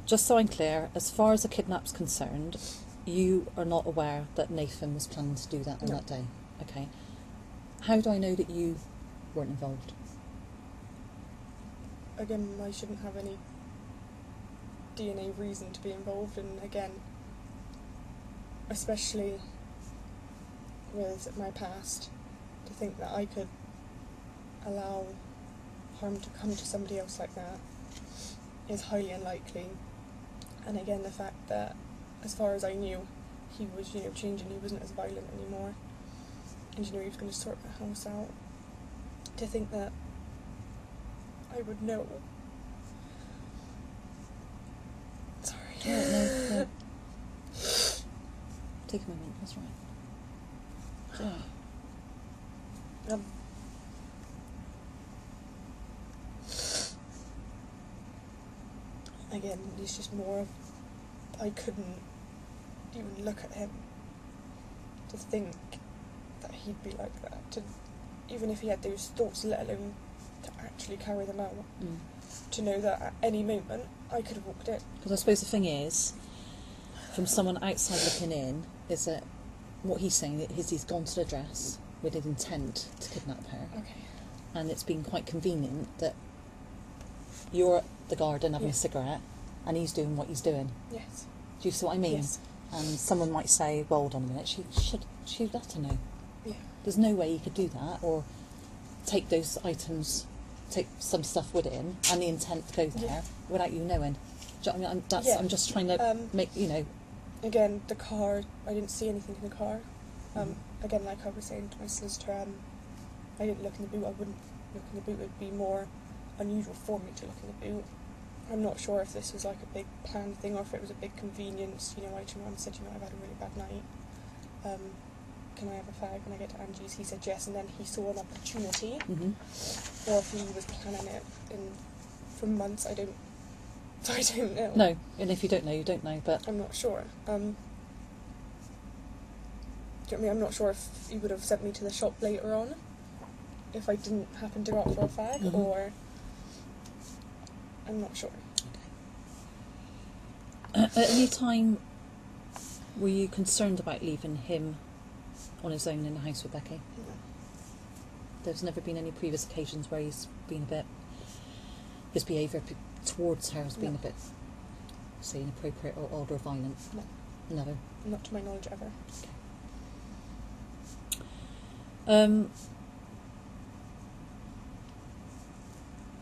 just so I'm clear, as far as the kidnap's concerned, you are not aware that Nathan was planning to do that on that day? Okay. How do I know that you weren't involved? Again, I shouldn't have any DNA reason to be involved, and again, especially with my past, to think that I could allow harm to come to somebody else like that is highly unlikely. And again, the fact that, as far as I knew, he was, changing, he wasn't as violent anymore, and he was going to sort the house out. To think that I would know. Sorry. No. Take a moment, that's right. Yeah. Again, it's just more of, I couldn't even look at him to think that he'd be like that, even if he had those thoughts, let alone to actually carry them out. To know that at any moment I could have walked in. Because I suppose the thing is, from someone outside looking in, is that what he's saying is he's gone to the address with an intent to kidnap her. Okay. And it's been quite convenient that you're at the garden having a cigarette and he's doing what he's doing. Yes. Do you see what I mean? Yes. And someone might say, well, hold on a minute, she'd have to know. Yeah. There's no way he could do that, or take those items, take some stuff with him, and the intent to go there without you knowing. Do you know what I mean? I'm just trying to make, Again, the car, I didn't see anything in the car. Again, like I was saying to my solicitor, I didn't look in the boot. I wouldn't look in the boot. It would be more unusual for me to look in the boot. I'm not sure if this was like a big planned thing or if it was a big convenience. I turned around and said, I've had a really bad night. Can I have a fag when I get to Angie's? He said yes, and then he saw an opportunity. Or if he was planning it for months, I don't know. No, and if you don't know, you don't know, but I'm not sure. Do you know what I mean? I'm not sure if he would have sent me to the shop later on if I didn't happen to go out for a fag, or I'm not sure. At any time were you concerned about leaving him on his own in the house with Becky? No. There's never been any previous occasions where he's been a bit, his behaviour towards her has been a bit, say, inappropriate or odd or violent? No. Never? Not to my knowledge, ever.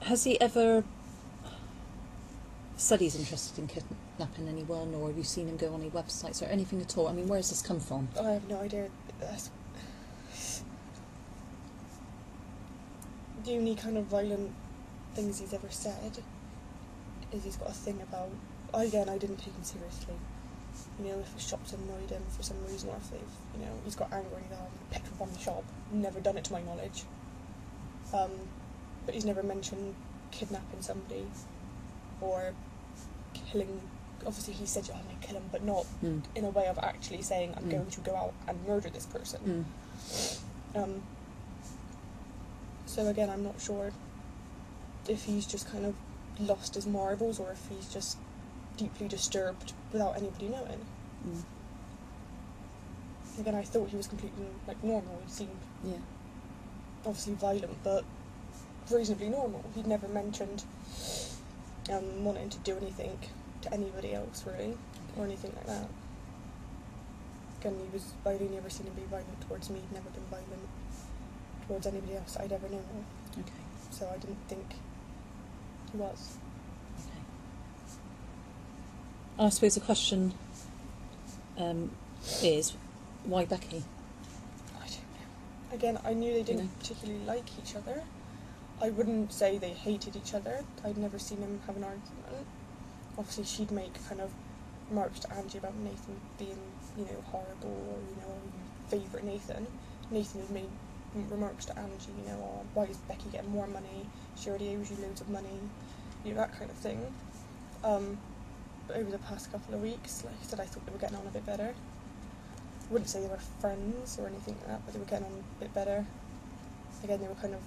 Has he ever said he's interested in kidnapping anyone, or have you seen him go on any websites or anything at all? I mean, where has this come from? I have no idea. The only kind of violent things he's ever said is he's got a thing about, again, I didn't take him seriously. If the shops annoyed him for some reason, or if they've, he's got angry and petrol bomb the shop. Never done it to my knowledge. But he's never mentioned kidnapping somebody or killing. Obviously he said, I may kill him, but not in a way of actually saying, I'm going to go out and murder this person. So again, I'm not sure if he's just kind of lost his marbles or if he's just deeply disturbed without anybody knowing. Again, I thought he was completely normal. He seemed obviously violent, but reasonably normal. He'd never mentioned wanting to do anything to anybody else, really, or anything like that. Again, I'd only ever seen him be violent towards me. He'd never been violent towards anybody else I'd ever known of. Okay. So I didn't think he was. Okay. I suppose the question is, why Becky? I don't know. Again, I knew they didn't particularly like each other. I wouldn't say they hated each other. I'd never seen them have an argument. Obviously, she'd make kind of remarks to Angie about Nathan being, horrible, or, you favourite Nathan. Nathan had made remarks to Angie, why is Becky getting more money? She already owes you loads of money, that kind of thing. But over the past couple of weeks, like I said, I thought they were getting on a bit better. I wouldn't say they were friends or anything like that, but they were getting on a bit better. Again, they were kind of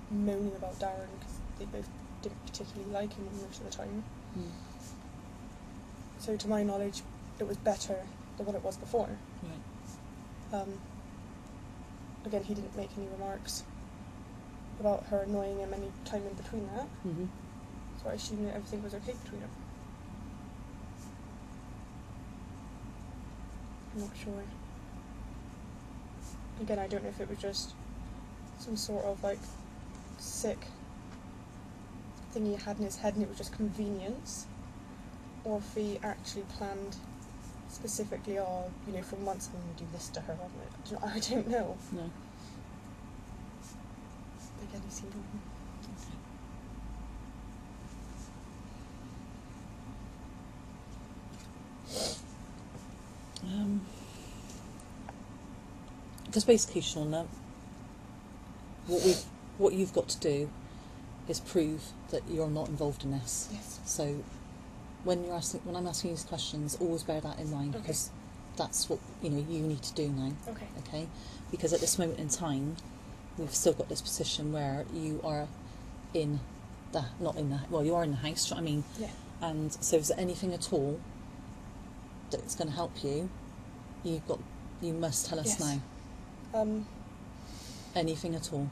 moaning about Darren because they both didn't particularly like him most of the time. So to my knowledge, it was better than what it was before. Right. Again, he didn't make any remarks about her annoying him any time in between that. Mm-hmm. So I assumed that everything was okay between them. I'm not sure. Again, I don't know if it was just some sort of like sick thing he had in his head and it was just convenience, or if he actually planned specifically, oh, you know, for months I'm going to do this to her. I don't know. No. Again, he seemed wrong. Because basically, Shauna, what you've got to do is prove that you're not involved in this. Yes. So when I'm asking you these questions, always bear that in mind, because that's what you need to do now. Okay. Okay. Because at this moment in time, we've still got this position where you are you are in the house. Do you know what I mean? Yeah. And so, is there anything at all that's going to help you? You must tell us now. Anything at all?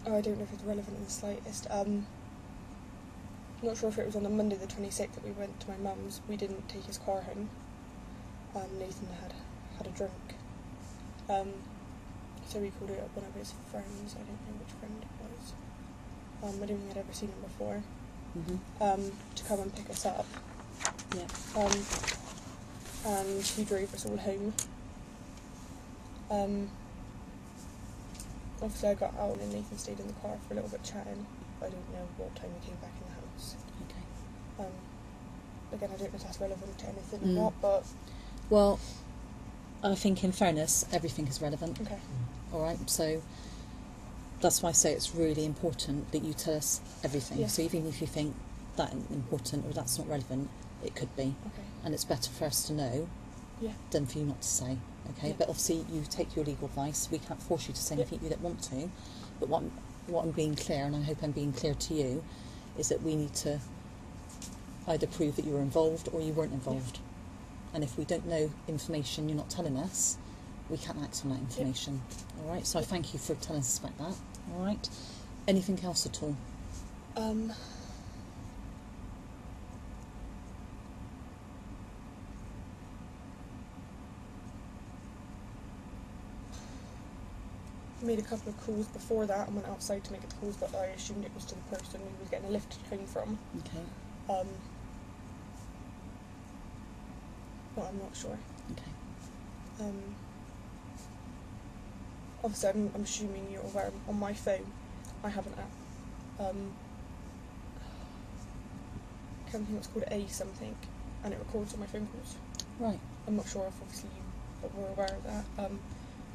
Oh, I don't know if it's relevant in the slightest. Not sure if it was on the Monday the 26th that we went to my mum's. We didn't take his car home. Nathan had a drink. So we called it up one of his friends. I don't know which friend it was. I don't think I'd ever seen him before. Mm-hmm. To come and pick us up. Yeah. And he drove us all home. Obviously I got out and Nathan stayed in the car for a little bit chatting. I don't know what time we came back in the house. Okay. Again, I don't know if that's relevant to anything or not, but... Well, I think in fairness, everything is relevant. Okay. Alright, so that's why I say it's really important that you tell us everything. Yeah. So even if you think that isn't important or that's not relevant, it could be. Okay. And it's better for us to know than for you not to say. Okay, but obviously you take your legal advice. We can't force you to say anything you don't want to. But what I'm being clear, and I hope I'm being clear to you, is that we need to either prove that you were involved or you weren't involved. And if we don't know information you're not telling us, we can't act on that information. All right. So I thank you for telling us about that. All right. Anything else at all? Made a couple of calls before that and went outside to make the calls, but I assumed it was to the person who was getting a lift home from. Okay. But I'm not sure. Okay. Obviously, I'm assuming you're aware. On my phone, I have an app. I can't think what's called A something, and it records all my phone calls. Right. I'm not sure if obviously you were aware of that.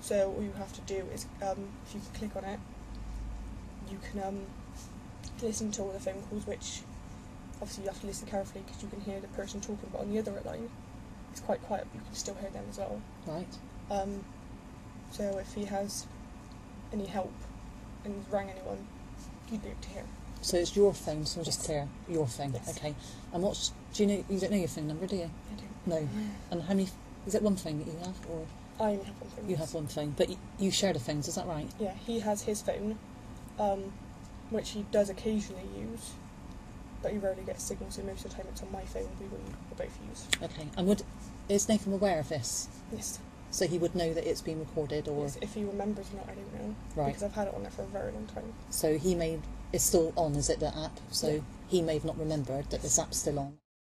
So all you have to do is, if you click on it, you can listen to all the phone calls, which obviously you have to listen carefully because you can hear the person talking, but on the other line, it's quite quiet, but you can still hear them as well. Right. So if he has any help and he's rang anyone, you'd be able to hear. So it's your phone, so I'm just clear. Your phone. Yes. Okay. And do you don't know your phone number, do you? I don't. No. And how many, is it one phone that you have, or? I only have one phone. You have one phone, but you share the phones, is that right? Yeah, he has his phone, which he does occasionally use, but he rarely gets signal, so most of the time it's on my phone we both use. Okay, and is Nathan aware of this? Yes. So he would know that it's been recorded, or? Yes, if he remembers or not, I don't know. Right. Because I've had it on there for a very long time. So it's still on, is it, the app? So he may have not remembered that this app's still on.